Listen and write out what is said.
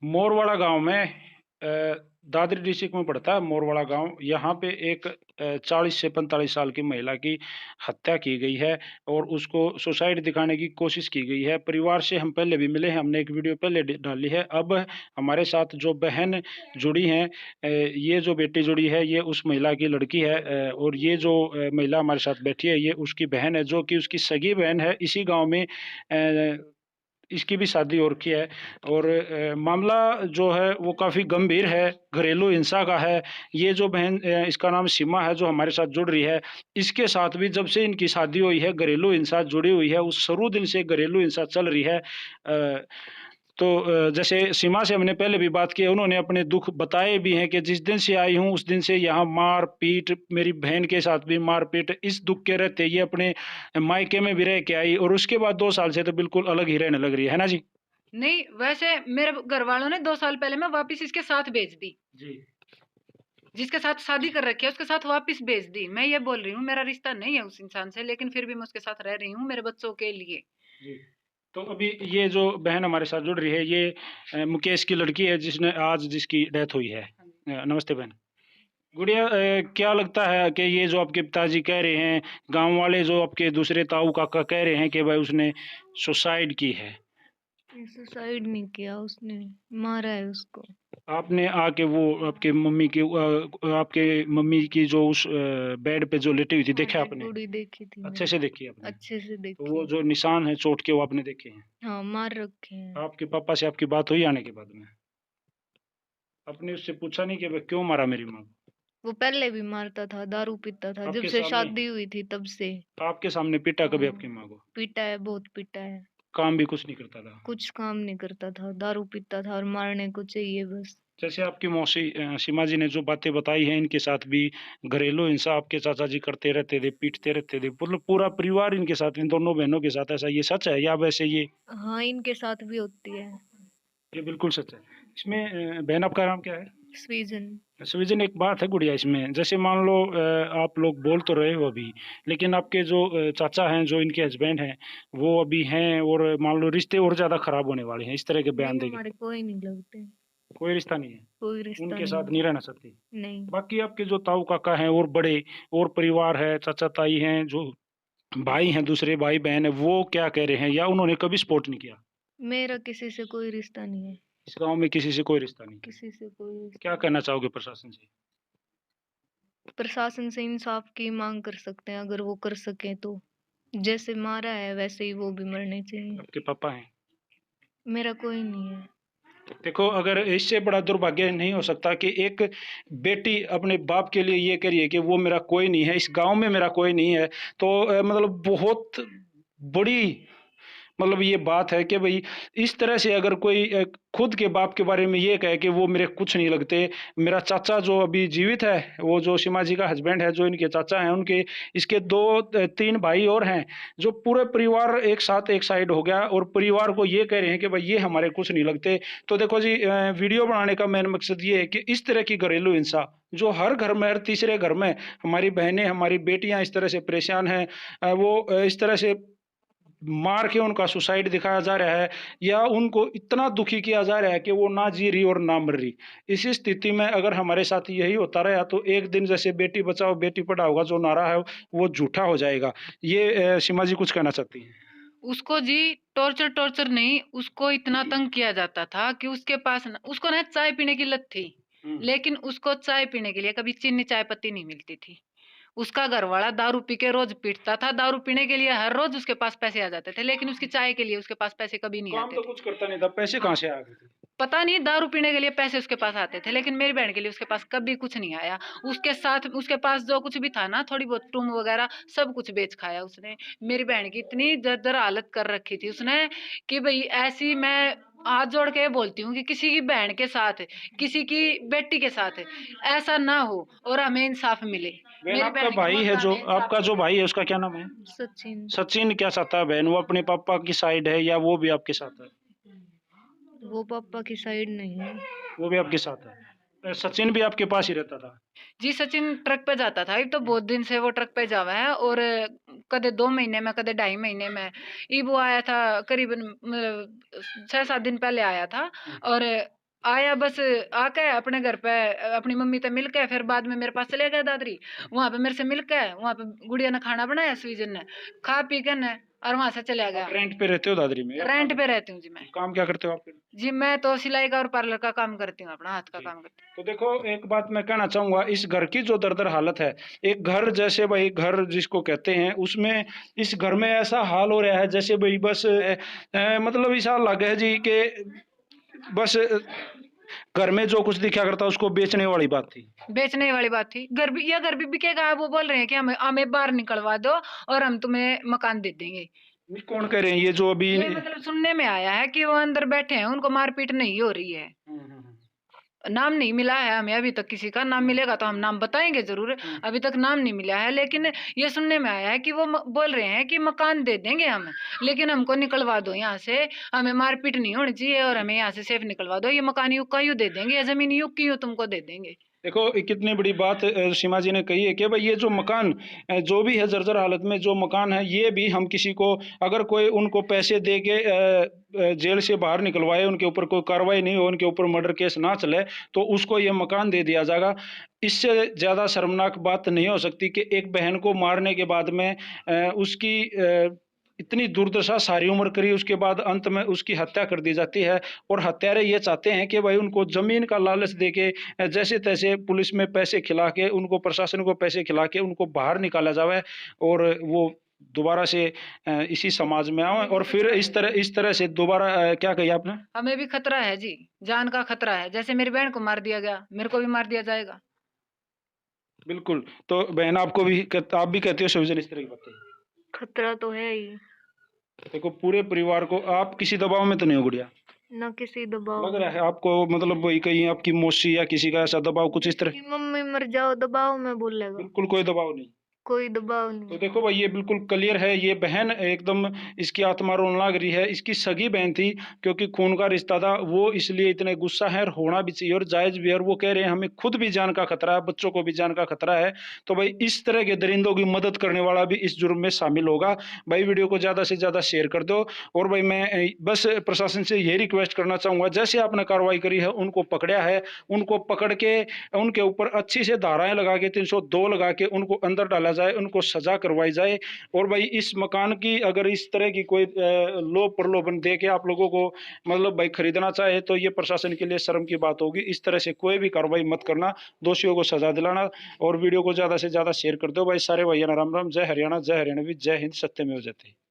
मोरवाड़ा गांव में दादरी डिस्ट्रिक्ट में पड़ता है मोरवाड़ा गांव। यहाँ पे एक 40 से 45 साल की महिला की हत्या की गई है और उसको सुसाइड दिखाने की कोशिश की गई है। परिवार से हम पहले भी मिले हैं, हमने एक वीडियो पहले डाली है। अब हमारे साथ जो बहन जुड़ी हैं, ये जो बेटी जुड़ी है ये उस महिला की लड़की है, और ये जो महिला हमारे साथ बैठी है ये उसकी बहन है, जो कि उसकी सगी बहन है। इसी गाँव में इसकी भी शादी हो रखी है और मामला जो है वो काफ़ी गंभीर है, घरेलू हिंसा का है। ये जो बहन, इसका नाम सीमा है, जो हमारे साथ जुड़ रही है, इसके साथ भी जब से इनकी शादी हुई है घरेलू हिंसा जुड़ी हुई है, उस शुरू दिन से घरेलू हिंसा चल रही है। तो जैसे सीमा से हमने पहले भी बात की, उन्होंने अपने दुख बताए भी हैं कि जिस दिन से आई हूँ उस दिन से यहाँ मार-पीट, मेरी बहन के साथ भी मार-पीट, इस दुःख के रहते ये अपने मायके में भी रह के आई और उसके बाद 2 साल से तो बिल्कुल अलग ही रहने लग रही है ना जी? नहीं, वैसे मेरे घर वालों ने 2 साल पहले मैं वापस इसके साथ भेज दी। जी। जिसके साथ शादी कर रखी है उसके साथ वापस भेज दी। मैं ये बोल रही हूँ मेरा रिश्ता नहीं है उस इंसान से, लेकिन फिर भी मैं उसके साथ रह रही हूँ मेरे बच्चों के लिए। जी। तो अभी ये जो बहन हमारे साथ जुड़ रही है ये मुकेश की लड़की है जिसने आज जिसकी डेथ हुई है। हाँ जी। नमस्ते बहन। गुड़िया, क्या लगता है कि ये जो आपके पिताजी कह रहे हैं, गाँव वाले जो आपके दूसरे ताऊ काका कह रहे हैं कि भाई उसने सुसाइड की है, सुसाइड नहीं किया उसने, मारा है उसको। आपने आके वो आपके मम्मी की आपके मम्मी की जो उस बेड पे जो लेटी हुई थी हाँ, देखा डेड आपने? बॉडी देखी थी अच्छे मैंने। से देखी आपने? अच्छे से तो वो देखी। जो निशान है चोट के वो आपने देखे हैं? हाँ, मार रखे हैं। आपके पापा से आपकी बात हुई आने के बाद में? आपने उससे पूछा नहीं कि भाई क्यों मारा मेरी माँ को? वो पहले भी मारता था, दारू पीता था, जब आपके से सामने? शादी हुई थी तब से। आपके सामने पीटा कभी हाँ, आपकी माँ को? पीटा है, बहुत पीटा है। काम भी कुछ नहीं करता था? कुछ काम नहीं करता था, दारू पीता था और मारने को चाहिए बस। जैसे आपकी मौसी सीमा जी ने जो बातें बताई हैं, इनके साथ भी घरेलू हिंसा आपके चाचा जी करते रहते थे, पीटते रहते थे, मतलब पूरा परिवार इनके साथ, इन दोनों बहनों के साथ, ऐसा ये सच है या वैसे ये? हाँ, इनके साथ भी होती है। ये बिल्कुल सच है। इसमें बहन आपका नाम क्या है? सृजन। सृजन, एक बात है गुड़िया इसमें, जैसे मान लो आप लोग बोल तो रहे हो अभी, लेकिन आपके जो चाचा हैं, जो इनके हस्बैंड हैं, वो अभी हैं और मान लो रिश्ते और ज़्यादा खराब होने वाले हैं, इस तरह के बयान नहीं, देके। हमारे कोई नहीं लगते। कोई रिश्ता नहीं है? कोई रिश्ता उनके नहीं। साथ नहीं रहना चाहती? नहीं। बाकी आपके जो ताऊ काका हैं और बड़े और परिवार है, चाचा ताई हैं, जो भाई हैं, दूसरे भाई बहन हैं, वो क्या कह रहे हैं या उन्होंने कभी सपोर्ट नहीं किया? मेरा किसी से कोई रिश्ता नहीं है। इस गाँव में किसी से कोई रिश्ता नहीं? किसी से कोई रिश्ता क्या नहीं। कहना चाहोगे प्रशासन से? प्रशासन से इंसाफ की मांग कर सकते हैं, अगर वो कर सकें तो। जैसे मारा है वैसे ही वो भी मरने चाहिए। आपके पापा हैं? मेरा कोई नहीं है। देखो, अगर इससे बड़ा दुर्भाग्य नहीं हो सकता कि एक बेटी अपने बाप के लिए ये कह रही है कि वो मेरा कोई नहीं है, इस गाँव में मेरा कोई नहीं है, तो मतलब बहुत बड़ी मतलब ये बात है कि भई इस तरह से अगर कोई खुद के बाप के बारे में ये कहे कि वो मेरे कुछ नहीं लगते, मेरा चाचा जो अभी जीवित है, वो जो सीमा जी का हस्बैंड है, जो इनके चाचा हैं, उनके इसके 2 3 भाई और हैं, जो पूरे परिवार एक साथ एक साइड हो गया और परिवार को ये कह रहे हैं कि भई ये हमारे कुछ नहीं लगते। तो देखो जी, वीडियो बनाने का मेन मकसद ये है कि इस तरह की घरेलू हिंसा, जो हर घर में, हर तीसरे घर में हमारी बहनें, हमारी बेटियाँ इस तरह से परेशान हैं, वो इस तरह से मार के उनका सुसाइड दिखाया जा रहा है या उनको इतना दुखी किया जा रहा है कि वो ना जी रही और ना मर रही। इस स्थिति में अगर हमारे साथ यही होता रहा तो एक दिन जैसे बेटी बचाओ बेटी पढ़ाओ का जो नारा है वो झूठा हो जाएगा। ये सीमा जी कुछ कहना चाहती हैं? उसको जी टॉर्चर नहीं, उसको इतना तंग किया जाता था कि उसके पास न उसको ना चाय पीने की लत थी, हुँ। लेकिन उसको चाय पीने के लिए कभी चीनी चाय पत्ती नहीं मिलती थी। उसका घरवाला दारू पी के रोज़ पीटता था, दारू पीने के लिए हर रोज़ उसके पास पैसे आ जाते थे, लेकिन उसकी चाय के लिए उसके पास पैसे कभी नहीं काम आते तो थे। कुछ करता नहीं था, पैसे कहाँ हाँ। से आ गए थे? पता नहीं दारू पीने के लिए पैसे उसके पास आते थे, लेकिन मेरी बहन के लिए उसके पास कभी कुछ नहीं आया। उसके साथ उसके पास जो कुछ भी था ना, थोड़ी बहुत टूम वगैरह सब कुछ बेच खाया उसने। मेरी बहन की इतनी जर्जर हालत कर रखी थी उसने कि भई ऐसी मैं हाथ जोड़ के बोलती हूँ कि किसी की बहन के साथ, किसी की बेटी के साथ ऐसा ना हो और हमें इंसाफ मिले। बहन मेरी आपका बहन की भाई मौत है का जो हमें इंसाफ आपका जो मिले। भाई है उसका क्या नाम है? सचिन। सचिन क्या चाहता है बहन? वो अपने पापा की साइड है या वो भी आपके साथ है? वो पापा की साइड नहीं है। वो भी आपके साथ है। सचिन भी आपके पास ही रहता था? जी, सचिन ट्रक पे जाता था। एक तो बहुत दिन से वो ट्रक पे जावा है और कदे 2 महीने में, कदे ढाई महीने में। इब वो आया था करीबन 6-7 दिन पहले आया था हुँ। और आया बस आके अपने घर पे अपनी मम्मी से मिल के फिर बाद में मेरे पास चले गए दादरी। वहां पे मेरे से मिल के वहां पे गुड़िया ने खाना बनाया स्वीजन ने, खा पी के ने और वहां से चला आप गया। रेंट पे रहते हो दादरी में या रेंट काम पे रहती हूँ जी मैं। काम क्या करते हो आप फिर? जी मैं तो सिलाई का और पार्लर का काम करती हूँ, अपना हाथ का जी। काम करती तो देखो एक बात मैं कहना चाहूँगा इस घर की जो दरदर हालत है, एक घर जैसे भाई घर जिसको कहते हैं उसमें इस घर में ऐसा हाल हो रहा है जैसे भाई बस मतलब ऐसा लग है जी कि बस घर में जो कुछ दिखा करता उसको बेचने वाली बात थी। हूँ। बेचने वाली बात थी, घर भी बिकेगा। वो बोल रहे हैं कि हमें हमें बाहर निकलवा दो और हम तुम्हें मकान दे देंगे। ये कौन कह रहे हैं ये जो अभी ये मतलब सुनने में आया है कि वो अंदर बैठे हैं, उनको मारपीट नहीं हो रही है। हुँ। नाम नहीं मिला है हमें अभी तक किसी का। नाम मिलेगा तो हम नाम बताएँगे ज़रूर। हुँ। अभी तक नाम नहीं मिला है, लेकिन ये सुनने में आया है कि वो बोल रहे हैं कि मकान दे देंगे हमें, लेकिन हमको निकलवा दो यहाँ से। हमें मारपीट नहीं होनी चाहिए और हमें यहाँ से सेफ निकलवा दो। ये मकान यूँ का यूँ दे देंगे या ज़मीन यूँ की यूँ तुमको दे देंगे। देखो ये कितनी बड़ी बात सीमा जी ने कही है कि भाई ये जो मकान जो भी है जर्जर हालत में जो मकान है ये भी हम किसी को अगर कोई उनको पैसे दे के जेल से बाहर निकलवाए उनके ऊपर कोई कार्रवाई नहीं हो उनके ऊपर मर्डर केस ना चले तो उसको ये मकान दे दिया जाएगा। इससे ज़्यादा शर्मनाक बात नहीं हो सकती कि एक बहन को मारने के बाद में उसकी इतनी दुर्दशा सारी उम्र करी उसके बाद अंत में उसकी हत्या कर दी जाती है और हत्यारे ये चाहते हैं कि भाई उनको ज़मीन का लालच देके जैसे-तैसे पुलिस में पैसे खिला के उनको प्रशासन को पैसे खिला के उनको बाहर निकाला जावे और वो दोबारा से इसी समाज में आएँ हमें भी और फिर खतरा है जी। इस तरह से दोबारा क्या कही आपने? हमें भी खतरा है जी, जान का खतरा है। जैसे मेरी बहन को मार दिया गया, मेरे को भी मार दिया जाएगा। बिल्कुल, तो बहन आपको भी आप भी कहती हो सविजन इस तरह की बातें? खतरा तो है ही। देखो पूरे परिवार को आप किसी दबाव में तो नहीं हो गुड़िया? ना किसी दबाव लग रहा में। है आपको मतलब वही कहीं आपकी मौसी या किसी का ऐसा दबाव कुछ इस तरह? कि मम्मी मर जाओ दबाव में बोलेगा। बिल्कुल कोई दबाव नहीं। कोई दबाव तो नहीं। देखो भाई ये बिल्कुल क्लियर है ये बहन एकदम इसकी आत्मा रोने लग रही है इसकी सगी बहन थी क्योंकि खून का रिश्ता था वो इसलिए इतने गुस्सा है और होना भी चाहिए और जायज़ भी है और वो कह रहे हैं हमें खुद भी जान का खतरा है बच्चों को भी जान का खतरा है तो भाई इस तरह के दरिंदों की मदद करने वाला भी इस जुर्म में शामिल होगा। भाई वीडियो को ज़्यादा से ज़्यादा शेयर कर दो और भाई मैं बस प्रशासन से यही रिक्वेस्ट करना चाहूँगा जैसे आपने कार्रवाई करी है उनको पकड़ा है उनको पकड़ के उनके ऊपर अच्छी से धाराएँ लगा के 302 लगा के उनको अंदर डाला जाए, उनको सज़ा करवाई जाए और भाई इस मकान की अगर इस तरह की कोई लोभ प्रलोभन दे के आप लोगों को मतलब भाई खरीदना चाहे तो ये प्रशासन के लिए शर्म की बात होगी। इस तरह से कोई भी कार्रवाई मत करना, दोषियों को सज़ा दिलाना और वीडियो को ज़्यादा से ज़्यादा शेयर कर दो भाई सारे भाइयों राम-राम, जय हरियाणा, जय हरियाणवी, जय हिंद, सत्यमेव जयते।